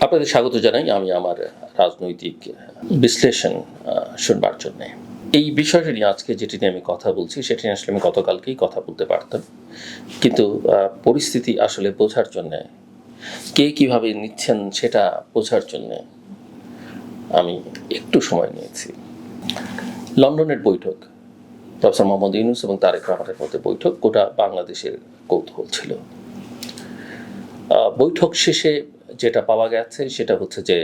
আপনাদের স্বাগত জানাই আমি আমার রাজনৈতিক বিশ্লেষণ শুনবার জন্যে। এই বিষয়টা নিয়ে আজকে যেটি নিয়ে আমি কথা বলছি সেটি নিয়ে আসলে আমি গতকালকেই কথা বলতে পারতাম, কিন্তু পরিস্থিতি আসলে বোঝার জন্যে, কে কিভাবে নিচ্ছেন সেটা বোঝার জন্যে আমি একটু সময় নিয়েছি। লন্ডনের বৈঠক, প্রফেসর মোহাম্মদ ইউনূস এবং তারেক রহমানের মধ্যে বৈঠক গোটা বাংলাদেশের কৌতূহল ছিল। বৈঠক শেষে যেটা পাওয়া গেছে সেটা হচ্ছে যে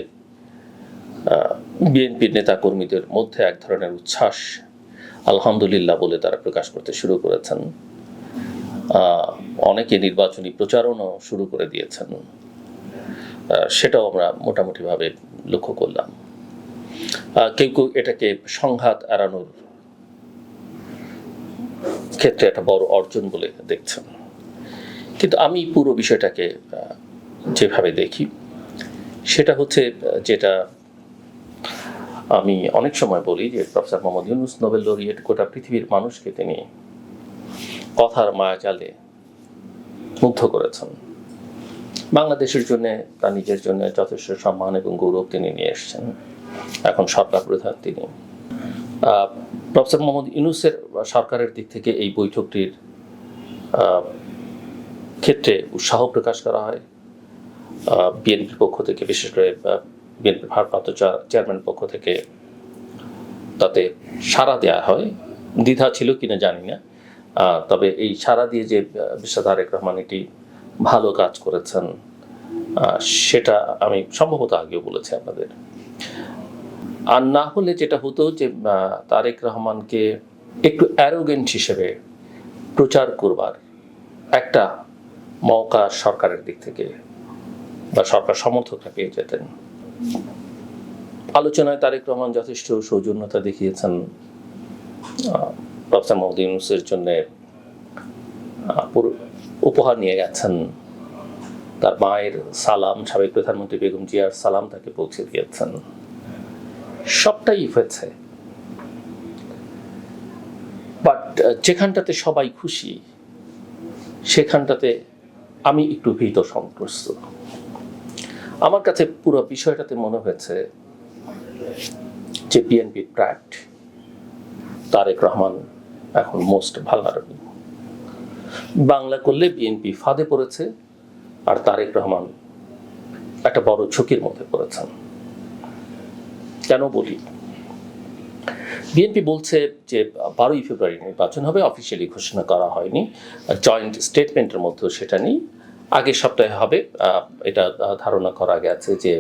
বিএনপির নেতাকর্মীদের মধ্যে এক ধরনের উচ্ছ্বাস, আলহামদুলিল্লাহ বলে তারা প্রকাশ করতে শুরু করেছেন। অনেকে নির্বাচনী প্রচারণও শুরু করে দিয়েছেন, সেটাও আমরা মোটামুটিভাবে লক্ষ্য করলাম। কেউ কেউ এটাকে সংঘাত এড়ানোর ক্ষেত্রে একটা বড় অর্জন বলে দেখছেন, কিন্তু আমি পুরো বিষয়টাকে যেভাবে দেখি সেটা হচ্ছে, যেটা আমি অনেক সময় বলি যে professor Mohammad Yunus Nobel laureate, গোটা পৃথিবীর মানুষকে তিনি কথার মায়াজালে মুগ্ধ করেছেন। বাংলাদেশের জন্য, তার নিজের জন্য যথেষ্ট সম্মান এবং গৌরব তিনি নিয়ে এসেছেন। এখন সরকার প্রধান তিনি। প্রফেসর মোহাম্মদ ইউনূসের সরকারের দিক থেকে এই বৈঠকটির ক্ষেত্রে উৎসাহ প্রকাশ করা হয়। বিএনপির পক্ষ থেকে, বিশেষ করে বিএনপির ভারপ্রাপ্ত চেয়ারম্যানের পক্ষ থেকে তাতে সাড়া দেওয়া হয়। দ্বিধা ছিল কিনা জানি না, তবে এই সাড়া দিয়ে যে মিস্টার তারেক রহমান এটি ভালো কাজ করেছেন সেটা আমি সম্ভবত আগেও বলেছি আপনাদের। আর না হলে যেটা হতো যে তারেক রহমানকে একটু অ্যারোগেন্ট হিসেবে প্রচার করবার একটা মৌকা সরকারের দিক থেকে বা সরকার সমর্থকরা পেয়ে যেতেন। আলোচনায় তারেক রহমান যথেষ্ট সৌজন্যতা দেখিয়েছেন। প্রফেসর মোহাম্মদ ইউনূসের জন্য উপহার নিয়ে গেছেন, তার মায়ের সালাম, সাবেক প্রধানমন্ত্রী বেগম জিয়ার সালাম তাকে পৌঁছে দিয়েছেন। সবটাই হয়েছে, বাট যেখানটাতে সবাই খুশি সেখানটাতে আমি একটু ভীত সন্ত্রস্ত। আমার কাছে পুরো বিষয়টাতে মনে হয়েছে যে বিএনপি ট্র্যাপড, তারেক রহমান এখন মোস্ট ভালনারেবল। বাংলা করলে বিএনপি ফাঁদে পড়েছে আর তারেক রহমান একটা বড় ঝুঁকির মধ্যে পড়েছেন। কেন বলি? বিএনপি বলছে যে 12ই ফেব্রুয়ারি নির্বাচন হবে, অফিসিয়ালি ঘোষণা করা হয়নি, জয়েন্ট স্টেটমেন্টের মধ্যেও সেটা নেই, আগের সপ্তাহে হবে। এটা ধারণা করা গেছে যে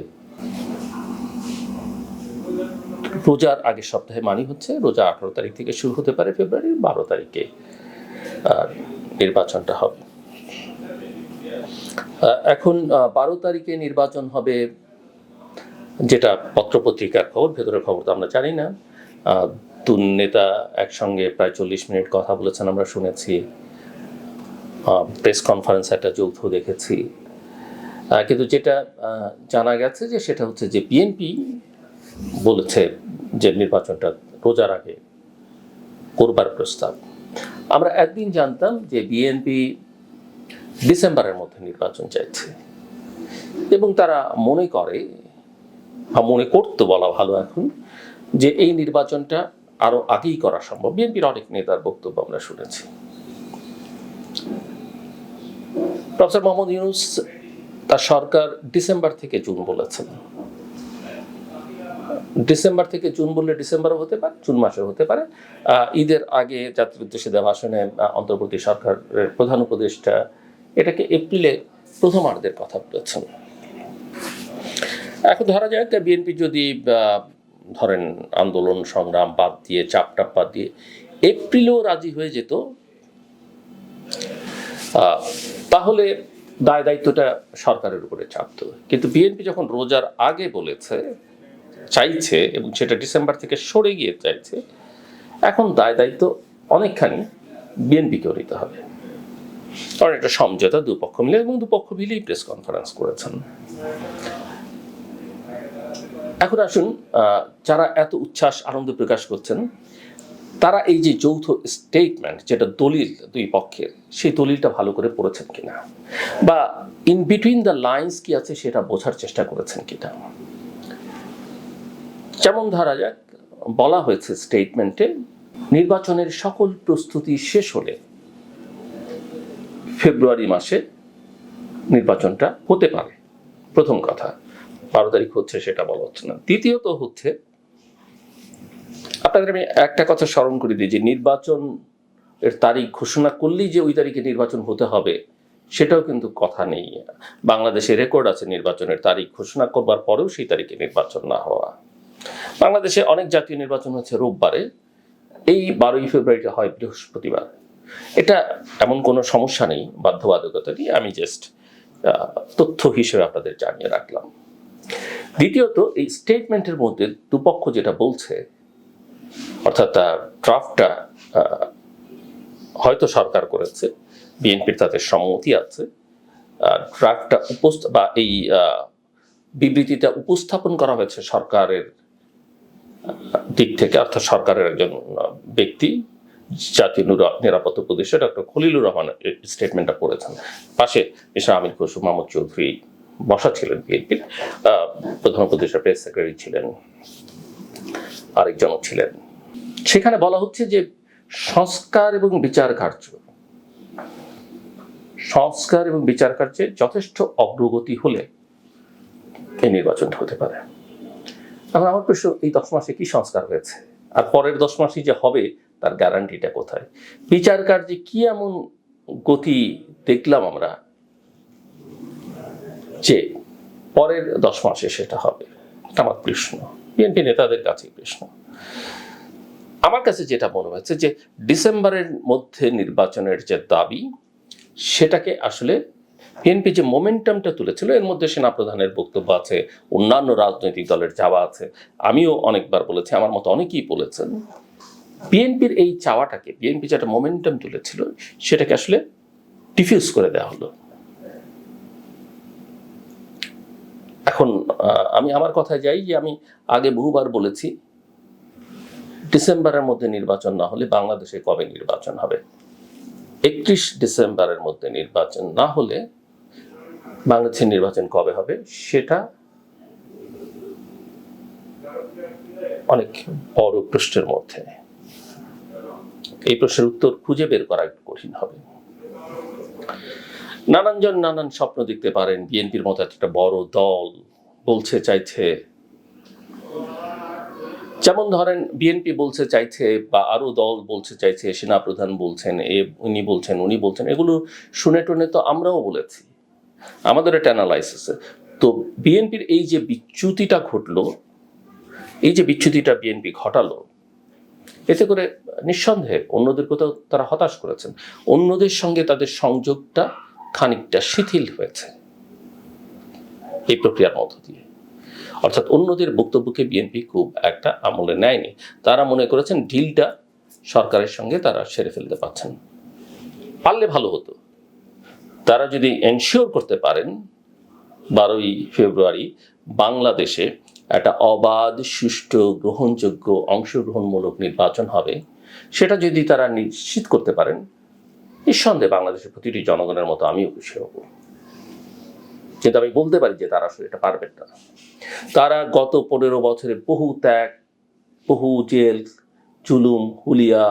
রোজার আগের সপ্তাহে, মানে হচ্ছে রোজা 18 তারিখ থেকে শুরু হতে পারে, ফেব্রুয়ারির 12 তারিখে নির্বাচনটা হবে। এখন 12 তারিখে নির্বাচন হবে, যেটা পত্রপত্রিকার খবর, ভেতরের খবর তো আমরা জানি না। দুই নেতা একসঙ্গে প্রায় 40 মিনিট কথা বলেছেন আমরা শুনেছি, প্রেস কনফারেন্স একটা যৌথ দেখেছি। কিন্তু যেটা জানা গেছে যে সেটা হচ্ছে যে বিএনপি বলেছে যে নির্বাচনটা রোজার আগে করবার প্রস্তাব। আমরা একদিন জানতাম যে বিএনপি ডিসেম্বরের মধ্যে নির্বাচন চাইছে এবং তারা মনে করে, মনে করতে বলা ভালো এখন, যে এই নির্বাচনটা আরো আগেই করা সম্ভব। বিএনপির অনেক নেতার বক্তব্য আমরা শুনেছি। প্রফেসর মোহাম্মদ ইউনূস তার সরকার ডিসেম্বর থেকে জুন বলেছেন। ডিসেম্বর থেকে জুন বললে ডিসেম্বরও হতে পারে, জুন মাসেও হতে পারে। ঈদের আগে জাতির উদ্দেশ্যে দেওয়া ভাষণে অন্তর্বর্তী সরকারের প্রধান উপদেষ্টা এটাকে এপ্রিলে প্রথমার্ধের কথা বলেছেন। এখন ধরা যাক বিএনপি যদি ধরেন আন্দোলন সংগ্রাম বাদ দিয়ে, চাপটাপ বাদ দিয়ে এপ্রিলেও রাজি হয়ে যেত, তাহলে দায় দায়িত্বটা সরকারের উপরে চাপত। কিন্তু বিএনপি যখন রোজার আগে বলেছে, চাইছে, এবং সেটা ডিসেম্বর থেকে সরে গিয়ে চাইছে, এখন দায় দায়িত্ব অনেকখানি বিএনপিকেও নিতে হবে, কারণ এটা সমঝোতা দুপক্ষ মিলে, এবং দুপক্ষ মিলেই প্রেস কনফারেন্স করেছেন। এখন আসুন, যারা এত উচ্ছ্বাস আনন্দ প্রকাশ করছেন তারা এই যে যৌথ স্টেটমেন্ট, যেটা দলিল দুই পক্ষের, সেই দলিলটা ভালো করে পড়েছেন কিনা, বা ইন বিটুইন দ্য লাইন্স কি আছে সেটা বোঝার চেষ্টা করেছেন কিনা। যেমন ধরা যাক, বলা হয়েছে স্টেটমেন্টে, নির্বাচনের সকল প্রস্তুতি শেষ হলে ফেব্রুয়ারি মাসে নির্বাচনটা হতে পারে। প্রথম কথা, 12 তারিখ হচ্ছে সেটা বলা হচ্ছে না। দ্বিতীয়ত হচ্ছে, আপনাদের আমি একটা কথা স্মরণ করে দিই যে নির্বাচন এর তারিখ ঘোষণা করলেই যে ওই তারিখে নির্বাচন হতে হবে সেটাও কিন্তু কথা নেই। বাংলাদেশে রেকর্ড আছে নির্বাচনের তারিখ ঘোষণা করবার পরেও সেই তারিখে নির্বাচন না হওয়া। বাংলাদেশে অনেক জাতীয় নির্বাচন হচ্ছে রোববারে, এই 12ই ফেব্রুয়ারিটা হয় বৃহস্পতিবার। এটা এমন কোনো সমস্যা নেই, বাধ্যবাধকতা নেই, আমি জাস্ট তথ্য হিসেবে আপনাদের জানিয়ে রাখলাম। দ্বিতীয়ত, এই স্টেটমেন্টের মধ্যে দুপক্ষ যেটা বলছে, অর্থাৎ ড্রাফটটা হয়তো সরকার করেছে, বিএনপির তাতে সম্মতি আছে, ড্রাফটটা বা এই বিবৃতিটা উপস্থাপন করা হয়েছে সরকারের দিক থেকে, অর্থাৎ সরকারের একজন ব্যক্তি, জাতীয় নিরাপত্তা উপদেষ্টা ডক্টর খলিলুর রহমান স্টেটমেন্টটা পড়েছেন। পাশে মিস্টার আমির খসরু মাহমুদ চৌধুরী বসা ছিলেন, বিএনপির প্রধান উপদেষ্টা, প্রেস সেক্রেটারি ছিলেন, আরেকজনও ছিলেন। সেখানে বলা হচ্ছে যে সংস্কার এবং বিচার কার্যে যথেষ্ট অগ্রগতি হলে এই নির্বাচনটা হতে পারে। এখন আমার প্রশ্ন, এই 10 মাসে কি সংস্কার হয়েছে, আর পরের 10 মাসে যে হবে তার গ্যারান্টিটা কোথায়? বিচার কার্যে কি এমন গতি দেখলাম আমরা যে পরের 10 মাসে সেটা হবে? আমার প্রশ্ন, বিএনপি নেতাদের কাছে প্রশ্ন। আমার কাছে যেটা মনে হচ্ছে যে ডিসেম্বরের মধ্যে নির্বাচনের যে দাবি, সেটাকে আসলে বিএনপি যে মোমেন্টামটা তুলেছিল, এর মধ্যে সেনাপ্রধানের বক্তব্য আছে, অন্যান্য রাজনৈতিক দলের চাওয়া আছে, আমিও অনেকবার বলেছি, আমার মতো অনেকেই বলেছেন। বিএনপির এই চাওয়াটাকে, বিএনপি যেটা মোমেন্টাম তুলেছিল, সেটাকে আসলে ডিফিউজ করে দেওয়া হলো। এখন আমি আমার কথায় যাই যে আমি আগে বহুবার বলেছি, ডিসেম্বরের মধ্যে নির্বাচন না হলে বাংলাদেশে কবে নির্বাচন হবে? 31 ডিসেম্বরের মধ্যে নির্বাচন না হলে বাংলাদেশের নির্বাচন কবে হবে সেটা অনেক বড় প্রশ্নের মধ্যে। এই প্রশ্নের উত্তর খুঁজে বের করা একটু কঠিন হবে। নানানজন নানান স্বপ্ন দেখতে পারেন। বিএনপির মতো একটা বড় দল বলছে চাইছে, যেমন ধরেন বিএনপি বলছে চাইছে, বা আরো দল বলছে চাইছে, সেনাপ্রধান বলছেন, উনি বলছেন, উনি বলছেন, এগুলো শুনে টুনে তো আমরাও বলেছি, আমাদের একটা অ্যানালাইসিসে। তো বিএনপির এই যে বিচ্যুতিটা ঘটলো, এই যে বিচ্যুতিটা বিএনপি ঘটালো, এতে করে নিঃসন্দেহে অন্যদেরকে তো তারা হতাশ করেছেন, অন্যদের সঙ্গে তাদের সংযোগটা খানিকটা শিথিল হয়েছে এই প্রক্রিয়ার মধ্য দিয়ে। অর্থাৎ অন্যদের বক্তব্যকে বিএনপি খুব একটা আমলে নেয়নি। তারা মনে করেছেন ডিলটা সরকারের সঙ্গে তারা সেরে ফেলতে পারছেন। পারলে ভালো হতো, তারা যদি এনশিওর করতে পারেন 12ই ফেব্রুয়ারি বাংলাদেশে একটা অবাধ, সুষ্ঠু, গ্রহণযোগ্য, অংশগ্রহণমূলক নির্বাচন হবে, সেটা যদি তারা নিশ্চিত করতে পারেন, নিঃসন্দেহে বাংলাদেশের প্রতিটি জনগণের মতো আমিও খুশি হব। কিন্তু আমি বলতে পারি যে তারা আসলে এটা পারবেন না। তারা গত 15 বছরে বহু ত্যাগ, বহু জেল, জুলুম, হুলিয়া,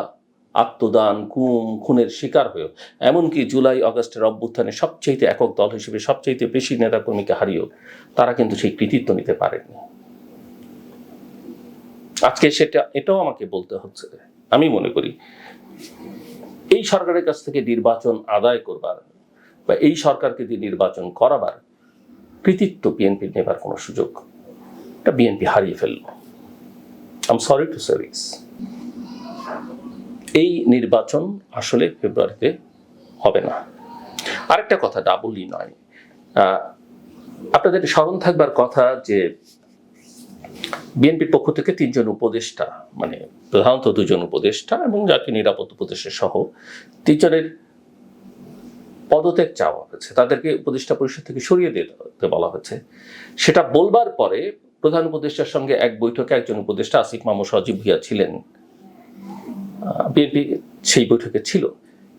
আত্মদান, গুম, খুনের শিকার হয়েও, এমনকি জুলাই আগস্টের অভ্যুত্থানে সবচেয়ে একক দল হিসেবে সবচেয়ে বেশি নেতাকর্মীকে হারিয়েও তারা কিন্তু সেই কৃতিত্ব নিতে পারেনি। আজকে এটাও আমাকে বলতে হচ্ছে। আমি মনে করি এই সরকারের কাছ থেকে নির্বাচন আদায় করবার, বা এই সরকারকে দিয়ে নির্বাচন করাবার কৃতিত্ব বিএনপি নেবার কোনো সুযোগ এটা বিএনপি হারিয়ে ফেলল। I am sorry to say this. এই নির্বাচন আসলে ফেব্রুয়ারিতে হবে না। আরেকটা কথা, ডাবলই নয়, আপনাদের স্মরণ থাকবার কথা যে বিএনপির পক্ষ থেকে 3 জন উপদেষ্টা, মানে প্রধানত 2 জন উপদেষ্টা এবং জাতীয় নিরাপত্তা উপদেষ্টা সহ 3 জনের পদত্যাগ চাওয়া হয়েছে, তাদেরকে উপদেষ্টা পরিষদ থেকে সরিয়ে দিতে বলা হয়েছে। সেটা বলবার পরে প্রধান উপদেষ্টার সঙ্গে এক বৈঠকে একজন উপদেষ্টা, আসিফ মাহমুদ সজীব ভুঁইয়া ছিলেন, বিএনপি সেই বৈঠকে ছিল,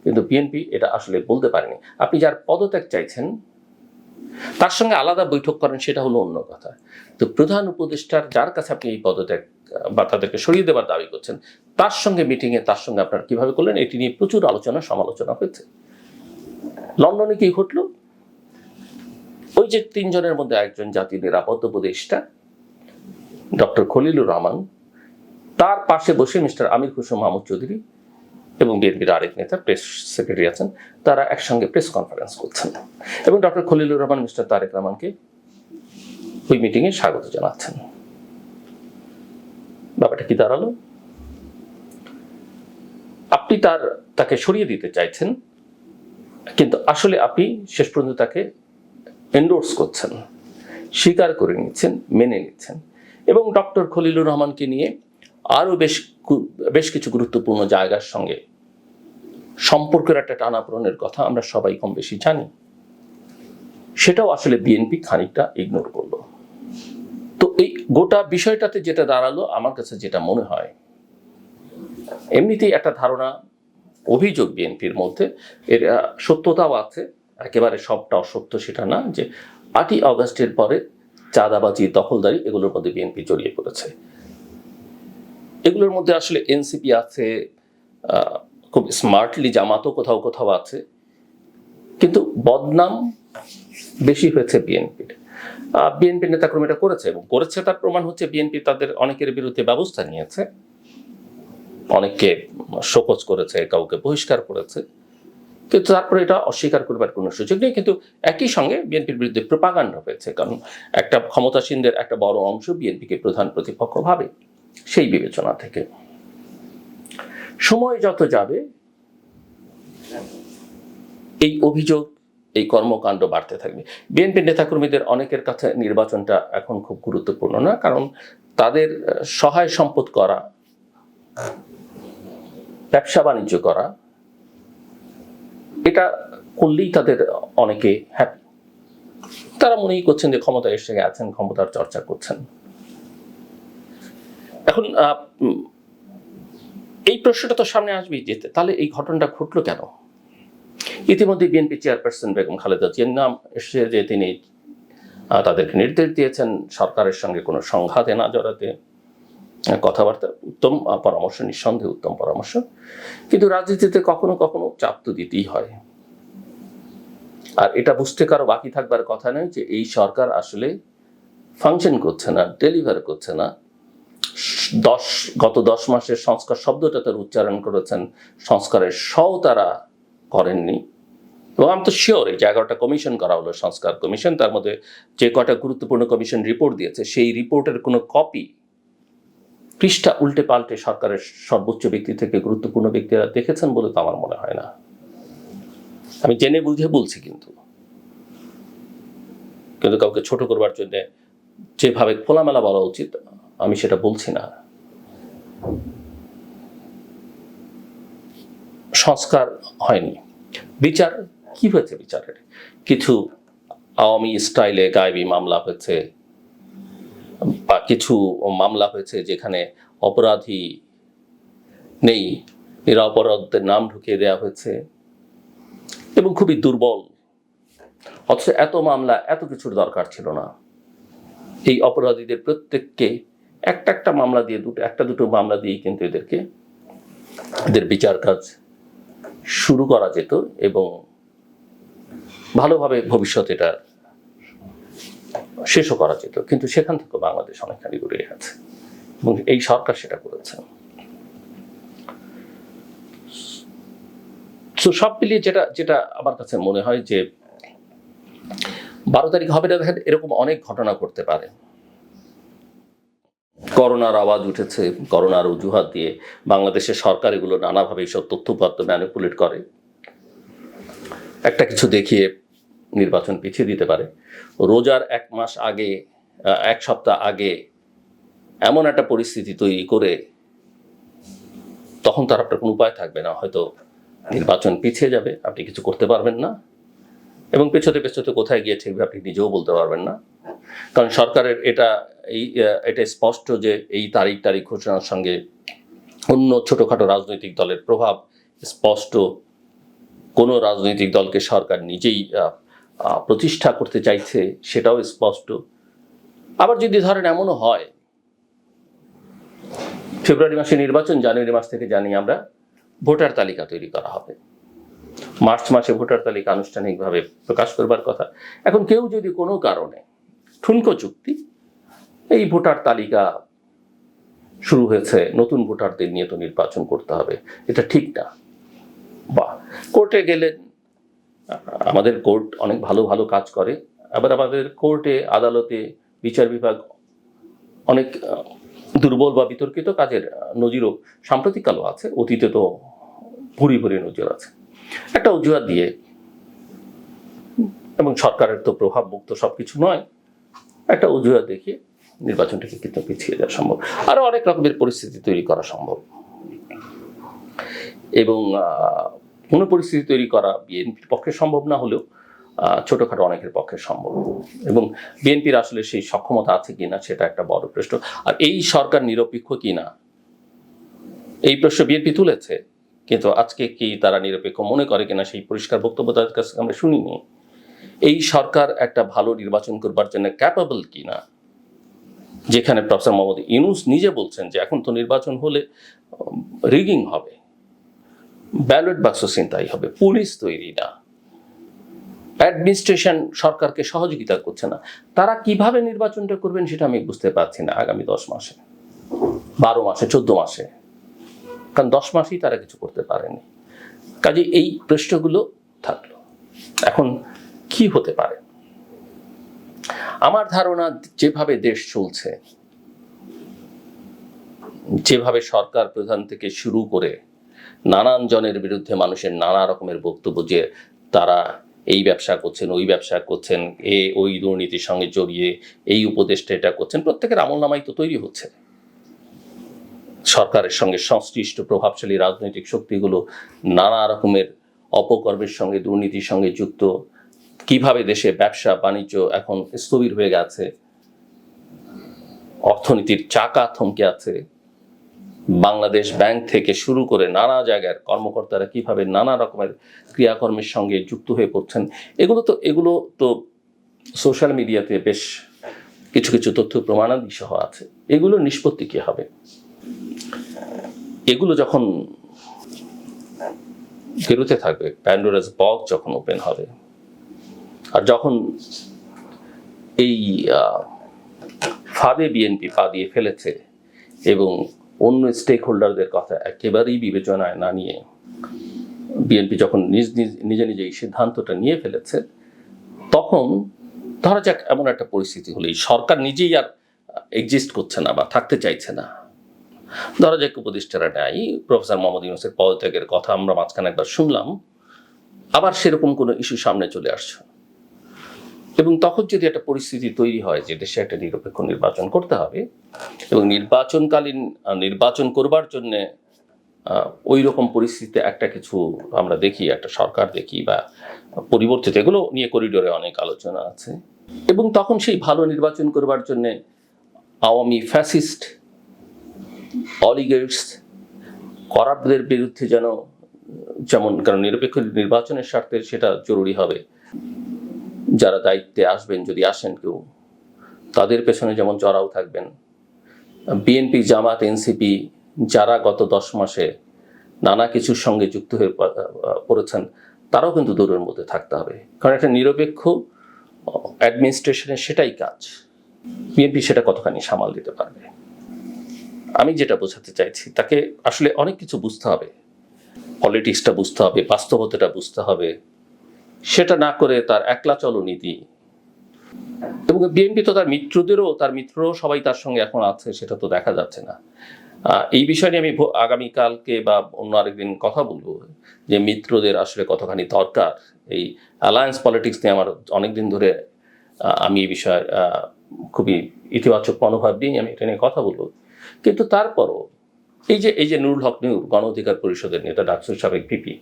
কিন্তু বিএনপি এটা আসলে বলতে পারেনি। আপনি যার পদত্যাগ চাইছেন তার সঙ্গে আলাদা বৈঠক করেন সেটা হলো অন্য কথা। তো প্রধান উপদেষ্টার যার কাছে আপনি এই পদত্যাগ বা তাদেরকে সরিয়ে দেওয়ার দাবি করছেন, তার সঙ্গে মিটিংয়ে তার সঙ্গে আপনার কিভাবে করলেন, এটি নিয়ে প্রচুর আলোচনা সমালোচনা হয়েছে। লন্ডনে কি ঘটলো, ওই যে 3 জনের মধ্যে একজন জাতীয় নিরাপত্তা উপদেষ্টা ডক্টর খলিলুর রহমান, তার পাশে বসে মিস্টার আমির হোসেন মাহমুদ চৌধুরী এবং বিএনপির আরেক নেতা প্রেস সেক্রেটারি আছেন, তারা একসঙ্গে প্রেস কনফারেন্স করছেন এবং ডক্টর খলিলুর রহমান মিস্টার তারেক রহমানকে ওই মিটিংয়ে স্বাগত জানাচ্ছেন। ব্যাপারটা কি দাঁড়ালো, আপনি তাকে সরিয়ে দিতে চাইছেন, কিন্তু আসলে আপনি শেষ পর্যন্ত তাকে এন্ডোর্স করছেন, স্বীকার করে নিচ্ছেন, মেনে নিচ্ছেন এবং ডক্টর খলিলুর রহমানকে নিয়ে আরও বেশ কিছু গুরুত্বপূর্ণ জায়গার সঙ্গে সম্পর্কের একটা টানাপোড়েনের কথা আমরা সবাই কম বেশি জানি। সেটাও আসলে বিএনপি খানিকটা ইগনোর করলো। তো এই গোটা বিষয়টাতে যেটা দাঁড়ালো, আমার কাছে যেটা মনে হয়, এমনিতেই একটা ধারণা, অভিযোগ বিএনপির মধ্যে, এর সত্যতাও আছে, একেবারে সবটা অসত্য সেটা না, যে 8ই অগস্টের পরে চাঁদাবাজি, দখলদারি, এগুলোর মধ্যে বিএনপি জড়িয়ে পড়েছে। এগুলোর মধ্যে আসলে এনসিপি আছে, খুব স্মার্টলি জামাতও কোথাও কোথাও আছে, কিন্তু বদনাম বেশি হয়েছে বিএনপির। বিএনপি নেতাকর্মী এটা করেছে এবং করেছে, তার প্রমাণ হচ্ছে বিএনপি তাদের অনেকের বিরুদ্ধে ব্যবস্থা নিয়েছে, অনেককে শোকজ করেছে, কাউকে বহিষ্কার করেছে, কিন্তু তারপরে এটা অস্বীকার করবার কোনো সুযোগ নেই। কিন্তু একই সঙ্গে বিএনপির বিরুদ্ধে প্রোপাগান্ডা হয়েছে, কারণ একটা ক্ষমতাসীনদের একটা বড় অংশ বিএনপিকে প্রধান প্রতিপক্ষ ভাবে। সেই বিবেচনা থেকে সময় যত যাবে এই অভিযোগ, এই কর্মকাণ্ড বাড়তে থাকবে। বিএনপির নেতাকর্মীদের অনেকের কাছে নির্বাচনটা এখন খুব গুরুত্বপূর্ণ না, কারণ তাদের সহায় সম্পদ করা, ব্যবসা বাণিজ্য করা, এটা করলেই তাদের অনেকে হ্যাপি। তারা মনেই করছেন যে ক্ষমতায় এসে আছেন, ক্ষমতার চর্চা করছেন। এখন এই প্রশ্নটা তো সামনে আসবেই, যে তাহলে এই ঘটনাটা ঘটলো কেন? ইতিমধ্যে বিএনপি চেয়ারপারসন বেগম খালেদা জিয়ার নাম এসে, যে তিনি তাদেরকে নির্দেশ দিয়েছেন সরকারের সঙ্গে কোনো সংঘাতে না জড়াতে, কথাবার্তা, উত্তম পরামর্শ, নিঃসন্দেহে উত্তম পরামর্শ। কিন্তু রাজনীতিতে কখনো কখনো চাপ তো দিতেই হয়, আর এটা বুঝতে কারো বাকি থাকবার কথা নয় যে এই সরকার আসলে ফাংশন করছে না, ডেলিভার করছে না। গত 10 মাসের সংস্কার শব্দটা তার উচ্চারণ করেছেন, সংস্কারের সও তারা করেননি। এবং আমি তো শিওর এই যে 11টা কমিশন করা হলো, সংস্কার কমিশন, তার মধ্যে যে কটা গুরুত্বপূর্ণ কমিশন রিপোর্ট দিয়েছে, সেই রিপোর্টের কোনো কপি পৃষ্ঠা উল্টে পাল্টে সরকারের সর্বোচ্চ ব্যক্তি থেকে গুরুত্বপূর্ণ ব্যক্তিরা দেখেছেন বলে তো আমার মনে হয় না। আমি জেনে বুঝে বলছি, কিন্তু কাউকে ছোট করবার জন্য যেভাবে খোলামেলা বলা উচিত আমি সেটা বলছি না। সংস্কার হয়নি, বিচার কি হয়েছে? বিচারের কিছু আওয়ামী স্টাইলে গায়েবী মামলা হয়েছে, বা কিছু মামলা হয়েছে যেখানে অপরাধী নেই, নিরপরাধদের নাম ঢুকিয়ে দেওয়া হয়েছে এবং খুবই দুর্বল। অথচ এত মামলা, এত কিছুর দরকার ছিল না। এই অপরাধীদের প্রত্যেককে একটা মামলা দিয়ে, একটা দুটো মামলা দিয়ে কিন্তু এদের বিচার কাজ শুরু করা যেত এবং ভালোভাবে ভবিষ্যতে এটা শেষও করা যেত। কিন্তু সেখান থেকে বাংলাদেশ অনেকখানি দূরে আছে এবং এই সরকার সেটা করেছে। তো সব মিলিয়ে যেটা আমার কাছে মনে হয় যে 12 তারিখ হবে না, দেখেন এরকম অনেক ঘটনা করতে পারে। করোনার আওয়াজ উঠেছে, করোনার অজুহাত দিয়ে বাংলাদেশের সরকার এগুলো নানাভাবে এইসব তথ্যপত্র ম্যানিপুলেট করে, একটা কিছু দেখিয়ে নির্বাচন পিছিয়ে দিতে পারে। রোজার 1 মাস আগে, 1 সপ্তাহ আগে এমন একটা পরিস্থিতি তৈরি করে তখন তার আপনার কোনো উপায় থাকবে না, হয়তো নির্বাচন পিছিয়ে যাবে, আপনি কিছু করতে পারবেন না এবং পেছোতে কোথায় গিয়ে ঠিকভাবে আপনি নিজেও বলতে পারবেন না। কারণ সরকারের এটা স্পষ্ট যে এই তারিখ ঘোষণার সঙ্গে অন্য ছোটখাটো রাজনৈতিক দলের প্রভাব স্পষ্ট। কোনো রাজনৈতিক দলকে সরকার নিজেই প্রতিষ্ঠা করতে চাইছে, সেটাও স্পষ্ট। আবার যদি ধরেন এমনও হয় ফেব্রুয়ারি মাসে নির্বাচন, জানুয়ারি মাস থেকে জানি আমরা ভোটার তালিকা তৈরি করা হবে, মার্চ মাসে ভোটার তালিকা আনুষ্ঠানিকভাবে প্রকাশ করবার কথা। এখন কেউ যদি কোনো কারণে ঠুনকো যুক্তি এই ভোটার তালিকা শুরু হয়েছে, নতুন ভোটারদের নিয়ে তো নির্বাচন করতে হবে, এটা ঠিক না, বা কোর্টে গেলেন, আমাদের কোর্ট অনেক ভালো ভালো কাজ করে, আবার আমাদের কোর্টে আদালতে বিচার বিভাগ অনেক দুর্বল বা বিতর্কিত কাজের নজিরও সাম্প্রতিককালও আছে, অতীতে তো ভুরি ভুরি নজির আছে। একটা অজুহাত দিয়ে, এবং সরকারের তো প্রভাব মুক্ত সবকিছু নয়, একটা অজুহাত দেখিয়ে নির্বাচনটাকে কিন্তু পিছিয়ে যাওয়া সম্ভব, আরো অনেক রকমের পরিস্থিতি তৈরি করা সম্ভব। এবং কোনো পরিস্থিতি তৈরি করা বিএনপির পক্ষে সম্ভব না হলেও ছোটখাটো অনেকের পক্ষে সম্ভব, এবং বিএনপির আসলে সেই সক্ষমতা আছে কিনা সেটা একটা বড় প্রশ্ন। আর এই সরকার নিরপেক্ষ কিনা এই প্রশ্ন বিএনপি তুলেছে, কিন্তু আজকে কি তারা নিরপেক্ষ মনে করে কিনা সেই পরিষ্কার বক্তব্য তাদের কাছে আমরা শুনিনি। এই সরকার একটা ভালো নির্বাচন করবার জন্য ক্যাপাবল কিনা, যেখানে প্রফেসর মোহাম্মদ ইউনূস নিজে বলছেন যে এখন তো নির্বাচন হলে রিগিং হবে, ব্যালট বাক্স ছিনতাই হবে, পুলিশ তৈরি না, অ্যাডমিনিস্ট্রেশন সরকারকে সহযোগিতা করছে না, তারা কিভাবে নির্বাচনটা করবেন সেটা আমি বুঝতে পারছি না আগামী 10 মাসে, 12 মাসে, 14 মাসে, কারণ 10 মাসেই তারা কিছু করতে পারেনি। কাজে এই প্রশ্নগুলো থাকলো। এখন কি হতে পারে? আমার ধারণা যেভাবে দেশ চলছে, যেভাবে সরকার প্রধান থেকে শুরু করে নানান জনের বিরুদ্ধে মানুষের নানা রকমের বক্তব্য যে তারা এই ব্যবসা করছেন, ওই ব্যবসা করছেন, ওই দুর্নীতির সঙ্গে জড়িয়ে এই উপদেষ্টা এটা করছেন, প্রত্যেকের আমলনামাই তো তৈরি হচ্ছে। সরকারের সঙ্গে সংশ্লিষ্ট প্রভাবশালী রাজনৈতিক শক্তিগুলো নানা রকমের অপকর্মের সঙ্গে, দুর্নীতির সঙ্গে যুক্ত, কিভাবে দেশে ব্যবসা বাণিজ্য এখন স্থবির হয়ে গেছে, অর্থনীতির চাকা থমকে আছে, বাংলাদেশ ব্যাংক থেকে শুরু করে নানা জায়গার কর্মকর্তারা কিভাবে নানা রকমের ক্রিয়াকর্মের সঙ্গে যুক্ত হয়ে পড়ছেন, এগুলো তো সোশ্যাল মিডিয়াতে বেশ কিছু কিছু তথ্য প্রমাণাদি সহ আছে। এগুলো নিষ্পত্তি কি হবে? এগুলো যখন বেরোতে থাকবে, প্যান্ডোরাস বক্স যখন ওপেন হবে, আর যখন এই ফাঁদে বিএনপি পা দিয়ে ফেলেছে এবং অন্য স্টেক হোল্ডারদের কথা একেবারেই বিবেচনায় না নিয়ে বিএনপি যখন নিজে নিজে এই সিদ্ধান্তটা নিয়ে ফেলেছে, তখন ধরা যাক এমন একটা পরিস্থিতি হলে সরকার নিজেই আর এক্সিস্ট করছে না বা থাকতে চাইছে না, ধরা যাক উপদেষ্টারা নাই, প্রফেসর মোহাম্মদ ইউনূসের পদত্যাগের কথা আমরা মাঝখানে একবার শুনলাম, আবার সেরকম কোনো ইস্যু সামনে চলে আসছে, এবং তখন যদি একটা পরিস্থিতি তৈরি হয় যে দেশে একটা নিরপেক্ষ নির্বাচন করতে হবে, এবং নির্বাচনকালীন নির্বাচন করবার জন্যে ওই রকম পরিস্থিতিতে একটা কিছু আমরা দেখি, একটা সরকার দেখি বা পরিবর্তিত, এগুলো নিয়ে করিডোরে অনেক আলোচনা আছে, এবং তখন সেই ভালো নির্বাচন করবার জন্যে আওয়ামী ফ্যাসিস্ট অলিগার্স করাপ্টদের বিরুদ্ধে যেমন, কারণ নিরপেক্ষ নির্বাচনের স্বার্থে সেটা জরুরি হবে, যারা দায়িত্বে আসবেন যদি আসেন কেউ, তাদের পেছনে যেমন চড়াও থাকবেন। বিএনপি, জামাত, এনসিপি যারা গত 10 মাসে নানা কিছুর সঙ্গে যুক্ত হয়ে পড়েছেন, তারাও কিন্তু দূরের মধ্যে থাকতে হবে, কারণ একটা নিরপেক্ষ অ্যাডমিনিস্ট্রেশনের সেটাই কাজ। বিএনপি সেটা কতখানি সামাল দিতে পারবে? আমি যেটা বোঝাতে চাইছি, তাকে আসলে অনেক কিছু বুঝতে হবে, পলিটিক্সটা বুঝতে হবে, বাস্তবতাটা বুঝতে হবে, সেটা না করে তার একলা চলো নীতি, এবং বিএনপি তো তার মিত্ররাও সবাই তার সঙ্গে এখন আছে, সেটা তো দেখা যাচ্ছে না। এই বিষয় নিয়ে আমি আগামীকালকে বা অন্য আরেকদিন কথা বলবো, যে মিত্রদের আসলে কতখানি দরকার। এই অ্যালায়েন্স পলিটিক্স নিয়ে আমার অনেকদিন ধরে আমি এই বিষয়ে খুবই ইতিবাচক মনোভাব নিয়ে আমি এটা নিয়ে কথা বলবো, কিন্তু তারপরও এই যে নুরুল হক নূর, গণ অধিকার পরিষদের নেতা, ডাকসুর সাবেক পিপি,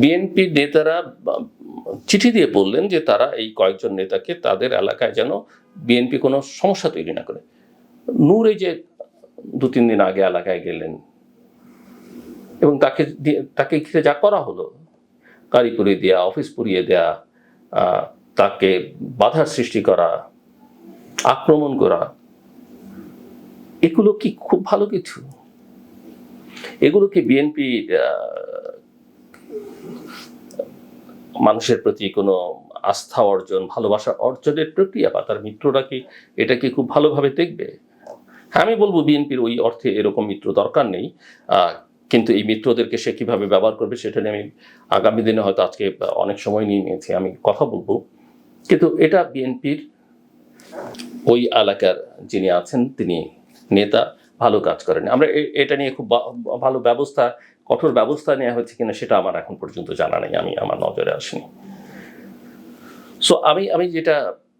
বিএনপির নেতারা চিঠি দিয়ে বললেন যে তারা এই কয়েকজন নেতাকে তাদের এলাকায় যেন বিএনপি কোনো সমস্যা তৈরি না করে। নূর এই যে 2-3 দিন আগে এলাকায় গেলেন এবং তাকে ঘিরে যা করা হলো, গাড়ি পুড়িয়ে দেওয়া, অফিস পুড়িয়ে দেওয়া, তাকে বাধার সৃষ্টি করা, আক্রমণ করা, এগুলো কি খুব ভালো কিছু? এগুলো কি বিএনপি মানুষের প্রতি কোনো আস্থা অর্জন, ভালোবাসা অর্জনের প্রক্রিয়া, বা তার মিত্ররা কি এটা কি খুব ভালোভাবে দেখবে? হ্যাঁ, আমি বলবো বিএনপির ওই অর্থে এরকম মিত্র দরকার নেই, কিন্তু এই মিত্রদেরকে সে কিভাবে ব্যবহার করবে সেটা নিয়ে আমি আগামী দিনে, হয়তো আজকে অনেক সময় নিয়ে নিয়েছি, আমি কথা বলবো। কিন্তু এটা বিএনপির ওই এলাকার যিনি আছেন তিনি নেতা ভালো কাজ করেন। আমরা এটা নিয়ে খুব ভালো ব্যবস্থা, কঠোর ব্যবস্থা নেওয়া হয়েছে কিনা সেটা আমার এখন পর্যন্ত জানা নেই, আমার নজরে আসেনি। সো আমি যেটা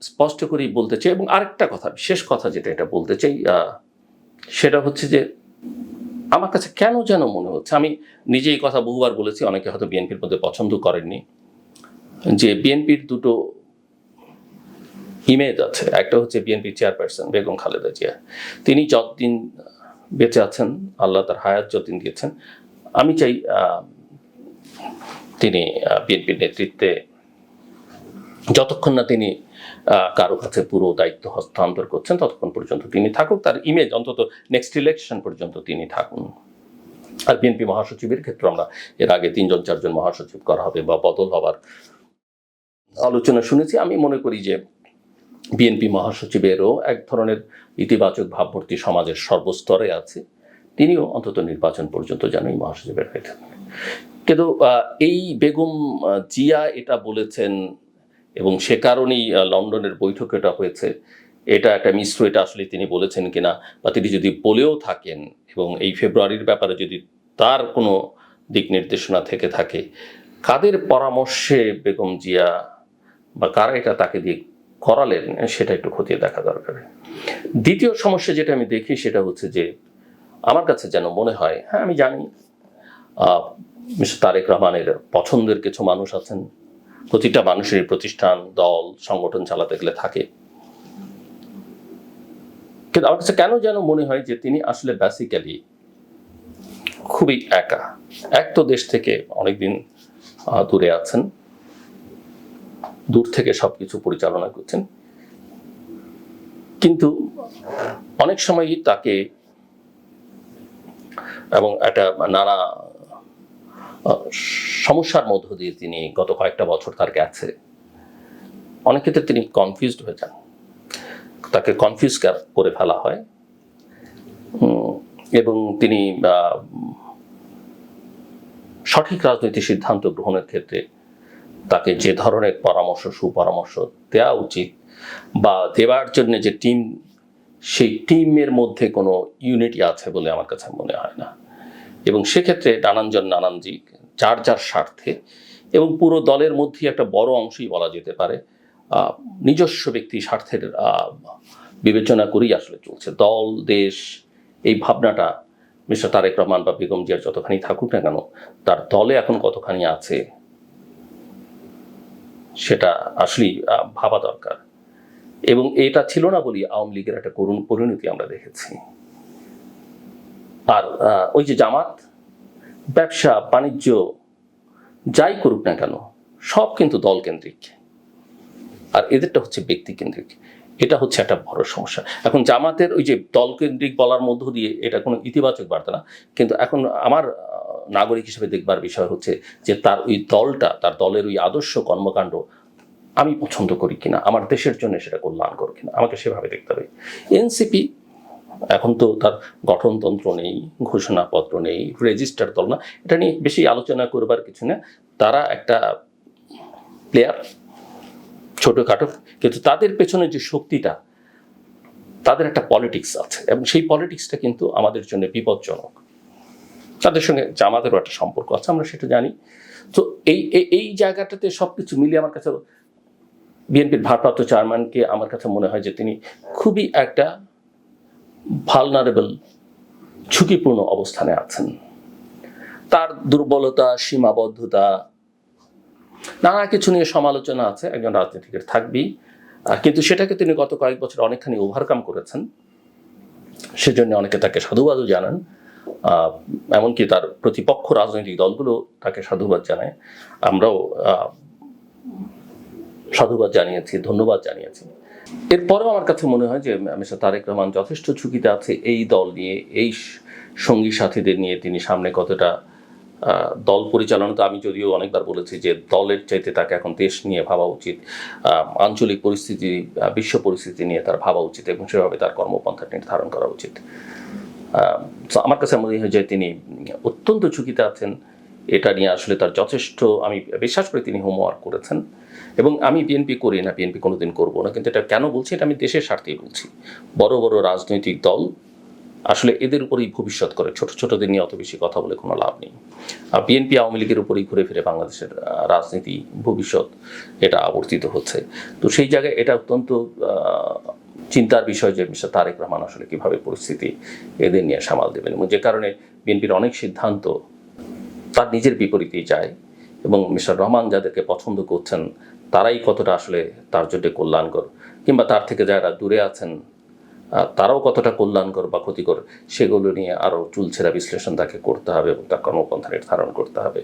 স্পষ্ট করেই বলতে চাই, এবং আরেকটা কথা, বিশেষ কথা যেটা এটা বলতে চাই, সেটা হচ্ছে যে আমার কাছে কেন যেন মনে হচ্ছে, আমি নিজে এই কথা বহুবার বলেছি, অনেকে হয়তো বিএনপির মধ্যে পছন্দ করেননি, যে বিএনপির দুটো ইমেজ আছে। একটা হচ্ছে বিএনপি চেয়ারপারসন বেগম খালেদা জিয়া, তিনি যতদিন বেঁচে আছেন, আল্লাহ তার হায়াত যতদিন দিয়েছেন, আমি চাই তিনি বিএনপির নেতৃত্বে যতক্ষণ না তিনি কারো কাছে পুরো দায়িত্ব হস্তান্তর করছেন ততক্ষণ পর্যন্ত তিনি থাকুক, তার ইমেজ অন্তত নেক্সট ইলেকশন পর্যন্ত তিনি থাকুন। আর বিএনপি মহাসচিবের ক্ষেত্রে আমরা এর আগে 3-4জন মহাসচিব করা হবে বা বদল হবার আলোচনা শুনেছি। আমি মনে করি যে বিএনপি মহাসচিবেরও এক ধরনের ইতিবাচক ভাবমূর্তি সমাজের সর্বস্তরে আছে, তিনিও অন্তত নির্বাচন পর্যন্ত যেন এই মহাসচিবের হয়ে থাকেন। কিন্তু এই বেগম জিয়া এটা বলেছেন এবং সে কারণেই লন্ডনের বৈঠক এটা হয়েছে, এটা একটা মিশ্র, এটা আসলে তিনি বলেছেন কিনা, বা তিনি যদি বলেও থাকেন এবং এই ফেব্রুয়ারির ব্যাপারে যদি তার কোনো দিক নির্দেশনা থেকে থাকে, কাদের পরামর্শে বেগম জিয়া বা কারা এটা তাকে দিয়ে করালেন সেটা একটু খতিয়ে দেখা দরকার। দ্বিতীয় সমস্যা যেটা আমি দেখি সেটা হচ্ছে যে আমার কাছে যেন মনে হয়, হ্যাঁ আমি জানি মিস্টার তারেক রহমানের পছন্দের কিছু মানুষ আছেন, প্রতিটা মানুষের প্রতিষ্ঠান, দল, সংগঠন চালাতে গেলে থাকে, কিন্তু আমার কাছে কেন যেন মনে হয় যে তিনি আসলে বেসিক্যালি খুবই একা। এক তো দেশ থেকে অনেকদিন দূরে আছেন, দূর থেকে সবকিছু পরিচালনা করছেন, কিন্তু অনেক সময়ই তাকে এবং একটা নানা সমস্যার মধ্য দিয়ে তিনি গত কয়েকটা বছর তার গেছে, অনেক ক্ষেত্রে তিনি কনফিউজড হয়ে যান, তাকে কনফিউজ করে ফেলা হয়, এবং তিনি সঠিক রাজনৈতিক সিদ্ধান্ত গ্রহণের ক্ষেত্রে তাকে যে ধরনের পরামর্শ, সুপরামর্শ দেওয়া উচিত বা দেওয়ার জন্য যে টিম, সেই টিমের মধ্যে কোনো ইউনিটি আছে বলে আমার কাছে মনে হয় না। এবং সেক্ষেত্রে নানানজন নানানজি যার যার স্বার্থে, এবং পুরো দলের মধ্যে একটা বড় অংশই বলা যেতে পারে নিজস্ব ব্যক্তি স্বার্থের বিবেচনা করেই আসলে চলছে দল, দেশ। এই ভাবনাটা মিস্টার তারেক রহমান বা বেগম জিয়ার যতখানি থাকুক না কেন, তার দলে এখন কতখানি আছে সেটা আসলেই ভাবা দরকার। এবং এটা ছিল না বলি আওয়ামী লীগের একটা করুণ পরিণতি আমরা দেখেছি। আর ওই যে জামাত, ব্যবসা বাণিজ্য যাই করুক না কেন সব কিন্তু দল কেন্দ্রিক, আর এদেরটা হচ্ছে ব্যক্তি কেন্দ্রিক। এটা হচ্ছে একটা বড় সমস্যা। এখন জামাতের ওই যে দল কেন্দ্রিক বলার মধ্য দিয়ে এটা কোনো ইতিবাচক বার্তা না, কিন্তু এখন আমার নাগরিক হিসেবে দেখবার বিষয় হচ্ছে যে তার ওই দলটা, তার দলের ওই আদর্শ কর্মকাণ্ড আমি পছন্দ করি কিনা, আমার দেশের জন্য সেটা কল্যাণকর কিনা, আমাকে সেভাবে দেখতে হবে। এনসিপি এখন তো তার গঠনতন্ত্র নেই, ঘোষণাপত্র নেই, রেজিস্টার দল না, এটা নিয়ে বেশি আলোচনা করবার কিছু না। তারা একটা প্লেয়ার, ছোটখাটো, কিন্তু তাদের পেছনে যে শক্তিটা, তাদের একটা পলিটিক্স আছে, এবং সেই পলিটিক্সটা কিন্তু আমাদের জন্য বিপজ্জনক। তাদের সঙ্গে জামাতেরও একটা সম্পর্ক আছে, আমরা সেটা জানি। তো এই জায়গাটাতে সবকিছু মিলিয়ে আমার কাছে বিএনপির ভারপ্রাপ্ত চেয়ারম্যানকে আমার কাছে মনে হয় যে তিনি খুবই একটা ভালনারেবল, ঝুঁকিপূর্ণ অবস্থানে আছেন। তার দুর্বলতা, সীমাবদ্ধতা, নানা কিছু নিয়ে সমালোচনা আছে, একজন রাজনীতিকের থাকবেই, কিন্তু সেটাকে তিনি গত কয়েক বছর অনেকখানি ওভারকাম করেছেন। সেজন্য অনেকে তাকে সাধুবাদও জানান, এমনকি তার প্রতিপক্ষ রাজনৈতিক দলগুলো তাকে সাধুবাদ জানায়। আমরাও সাধুবাদ জানিয়েছি, ধন্যবাদ জানিয়েছি। এরপরেও আমার কাছে মনে হয় যে মিস্টার তারেক রহমান যথেষ্ট ঝুঁকিতে আছে এই দল নিয়ে, এই সঙ্গী সাথীদের নিয়ে তিনি সামনে কতটা দল পরিচালনা। তো আমি যদিও অনেকবার বলেছি যে দলের চাইতে তাকে এখন দেশ নিয়ে ভাবা উচিত, আঞ্চলিক পরিস্থিতি, বিশ্ব পরিস্থিতি নিয়ে তার ভাবা উচিত এবং সেভাবে তার কর্মপন্থা নির্ধারণ করা উচিত। আমার কাছে মনে হয় যে তিনি অত্যন্ত ঝুঁকিতে আছেন। এটা নিয়ে আসলে তার যথেষ্ট, আমি বিশ্বাস করি তিনি হোমওয়ার্ক করেছেন। এবং আমি বিএনপি করি না, বিএনপি কোনোদিন করবো না, কিন্তু এটা কেন বলছি, এটা আমি দেশের স্বার্থেই বলছি। বড় বড় রাজনৈতিক দল আসলে এদের উপরেই ভবিষ্যৎ করে, ছোট ছোটদের নিয়ে অত বেশি কথা বলে কোনো লাভ নেই। আর বিএনপি আওয়ামী লীগের উপরেই ঘুরে ফিরে বাংলাদেশের রাজনীতি ভবিষ্যৎ এটা আবর্তিত হচ্ছে। তো সেই জায়গায় এটা অত্যন্ত চিন্তার বিষয় যে মিস্টার তারেক রহমান আসলে কীভাবে পরিস্থিতি এদের নিয়ে সামাল দেবেন, এবং যে কারণে বিএনপির অনেক সিদ্ধান্ত তার নিজের বিপরীতেই যায়। এবং মিস্টার রহমান যাদেরকে পছন্দ করছেন তারাই কতটা আসলে তার জন্য কল্যাণকর, কিংবা তার থেকে যারা দূরে আছেন তারাও কতটা কল্যাণকর বা ক্ষতিকর, সেগুলো নিয়ে আরও চুলছেরা বিশ্লেষণ তাকে করতে হবে এবং তার কর্মপন্থা নির্ধারণ করতে হবে।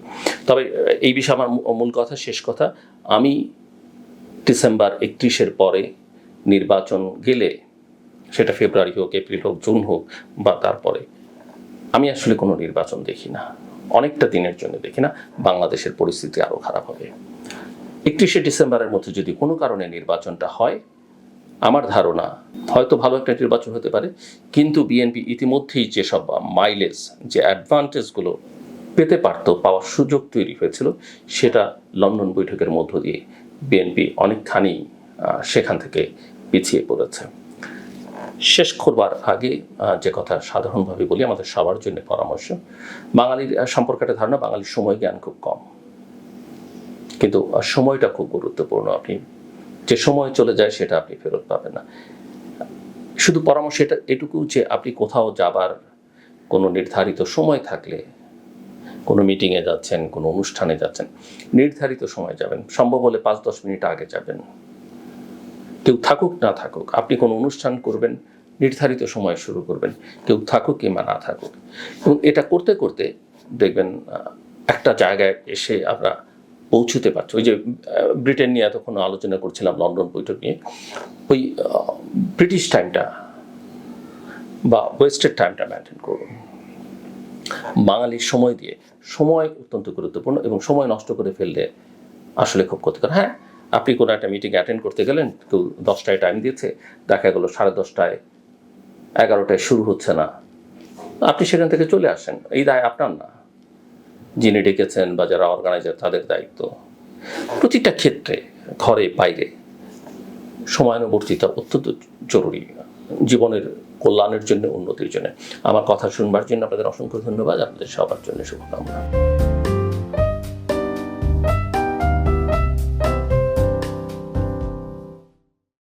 তবে এই বিষয়ে আমার মূল কথা, শেষ কথা, আমি ডিসেম্বর 31-এর পরে নির্বাচন গেলে, সেটা ফেব্রুয়ারি হোক, এপ্রিল হোক, জুন হোক বা তারপরে, আমি আসলে কোনো নির্বাচন দেখি না, অনেকটা দিনের জন্য দেখি না। বাংলাদেশের পরিস্থিতি আরও খারাপ হবে। 31শে ডিসেম্বরের মধ্যে যদি কোনো কারণে নির্বাচনটা হয়, আমার ধারণা হয়তো ভালো একটা নির্বাচন হতে পারে, কিন্তু বিএনপি ইতিমধ্যেই যেসব মাইলেজ, যে অ্যাডভান্টেজগুলো পেতে পারত, পাওয়ার সুযোগ তৈরি হয়েছিল, সেটা লন্ডন বৈঠকের মধ্য দিয়ে বিএনপি অনেকখানি সেখান থেকে পিছিয়ে পড়েছে। শেষ করবার আগে যে কথা সাধারণভাবে বলি, আমাদের সবার জন্য পরামর্শ, বাঙালির সম্পর্কে একটা ধারণা, বাঙালির সময় জ্ঞান খুব কম, কিন্তু সময়টা খুব গুরুত্বপূর্ণ। আপনি যে সময় চলে যায় সেটা আপনি ফেরত পাবেন না। শুধু পরামর্শ এটুকু যে আপনি কোথাও যাবার কোনো নির্ধারিত সময় থাকলে, কোনো মিটিংয়ে যাচ্ছেন, কোনো অনুষ্ঠানে যাচ্ছেন, নির্ধারিত সময় যাবেন, সম্ভব হলে 5-10 মিনিট আগে যাবেন। কেউ থাকুক না থাকুক, আপনি কোনো অনুষ্ঠান করবেন, নির্ধারিত সময় শুরু করবেন, কেউ থাকুক কিংবা না থাকুক। এবং এটা করতে করতে দেখবেন একটা জায়গায় এসে আমরা পৌঁছতে পারছি। ওই যে ব্রিটেন নিয়ে এতক্ষণ আলোচনা করছিলাম, লন্ডন বৈঠক নিয়ে, ওই ব্রিটিশ টাইমটা বা ওয়েস্টের টাইমটা মেনটেন করুন। বাঙালির সময় দিয়ে, সময় অত্যন্ত গুরুত্বপূর্ণ এবং সময় নষ্ট করে ফেললে আসলে খুব ক্ষতিকর। হ্যাঁ, আপনি কোনো একটা মিটিং অ্যাটেন্ড করতে গেলেন, কেউ 10টায় টাইম দিয়েছে, দেখা গেলো 10:30টায়, 11টায় শুরু হচ্ছে না, আপনি সেখান থেকে চলে আসেন, এই দায় আপনার না, যিনি ডেকেছেন বা যারা অর্গানাইজার তাদের দায়িত্ব। প্রতিটা ক্ষেত্রে, ঘরে বাইরে, সময়ানুবর্তিতা অত্যন্ত জরুরি জীবনের কল্যাণের জন্য, উন্নতির জন্য। আমার কথা শুনবার জন্য আপনাদের অসংখ্য ধন্যবাদ। আপনাদের সবার জন্য শুভকামনা।